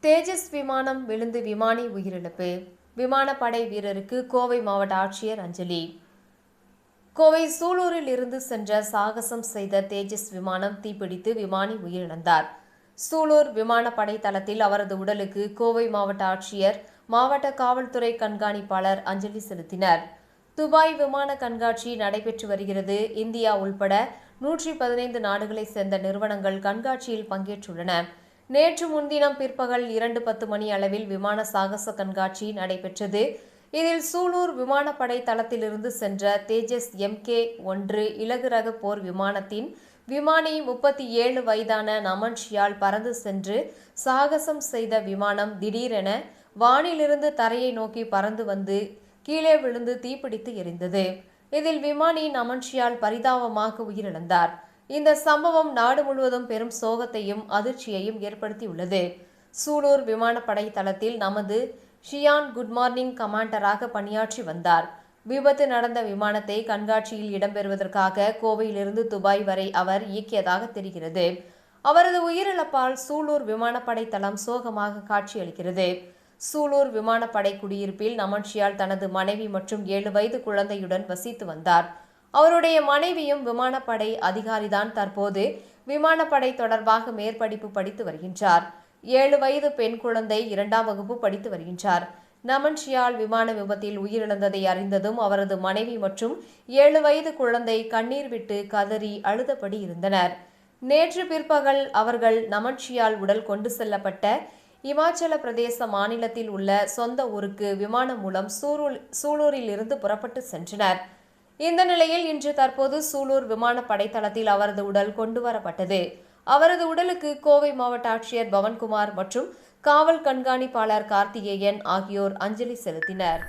தேஜஸ் விமானம் விழுந்து விமானி உயிரிழப்பு. விமானப்படை வீரருக்கு கோவை மாவட்ட ஆட்சியர் அஞ்சலி. கோவை சூலூரில் இருந்து சென்ற சாகசம் செய்த தேஜஸ் விமானம் தீப்பிடித்து விமானி உயிரிழந்தார். சூலூர் விமானப்படை தளத்தில் அவரது உடலுக்கு கோவை மாவட்ட ஆட்சியர், மாவட்ட காவல்துறை கண்காணிப்பாளர் அஞ்சலி செலுத்தினர். துபாய் விமான கண்காட்சி நடைபெற்று வருகிறது. இந்தியா உள்பட 115 நாடுகளைச் சேர்ந்த நிறுவனங்கள் கண்காட்சியில் பங்கேற்றுள்ளன. நேற்று முன்தினம் பிற்பகல் 2:10 மணி அளவில் விமான சாகச கண்காட்சி நடைபெற்றது. இதில் சூலூர் விமானப்படை தளத்திலிருந்து சென்ற தேஜஸ் MK-1 இலகு ரக போர் விமானத்தின் விமானி 37 வயதான நமன் ஷியால் பறந்து சென்று சாகசம் செய்த விமானம் திடீரென வானிலிருந்து தரையை நோக்கி பறந்து வந்து கீழே விழுந்து தீப்பிடித்து எரிந்தது. இதில் விமானி நமன் ஷியால் பரிதாபமாக உயிரிழந்தார். இந்த சம்பவம் நாடு முழுவதும் பெரும் சோகத்தையும் அதிர்ச்சியையும் ஏற்படுத்தியுள்ளது. சூலூர் விமானப்படை தளத்தில் நமது ஷியான் குட் மார்னிங் கமாண்டராக பணியாற்றி வந்தார். விபத்து நடந்த விமானத்தை கண்காட்சியில் இடம்பெறுவதற்காக கோவையிலிருந்து துபாய் வரை அவர் இயக்கியதாக தெரிகிறது. அவரது உயிரிழப்பால் சூலூர் விமானப்படை தளம் சோகமாக காட்சியளிக்கிறது. சூலூர் விமானப்படை குடியிருப்பில் நமன் ஷியால் தனது மனைவி மற்றும் 7 வயது குழந்தையுடன் வசித்து வந்தார். அவருடைய மனைவியும் விமானப்படை அதிகாரிதான். தற்போது விமானப்படை தொடர்பாக மேற்படிப்பு படித்து வருகின்றார். 7 வயது பெண் குழந்தை 2ஆம் வகுப்பு படித்து வருகின்றார். நமன் ஷியால் விமான விபத்தில் உயிரிழந்ததை அறிந்ததும் அவரது மனைவி மற்றும் 7 வயது குழந்தை கண்ணீர் விட்டு கதறி அழுதபடி இருந்தனர். நேற்று பிற்பகல் அவர்கள் நமன் ஷியால் உடல் கொண்டு செல்லப்பட்ட இமாச்சல பிரதேச மாநிலத்தில் உள்ள சொந்த ஊருக்கு விமானம் மூலம் சூலூரில் இருந்து புறப்பட்டு சென்றனர். இந்த நிலையில் இன்று தற்போது சூலூர் விமானப்படை தளத்தில் அவரது உடல் கொண்டு வரப்பட்டது. அவரது உடலுக்கு கோவை மாவட்ட ஆட்சியர் பவன்குமார் மற்றும் காவல் கண்காணிப்பாளர் கார்த்திகேயன் ஆகியோர் அஞ்சலி செலுத்தினர்.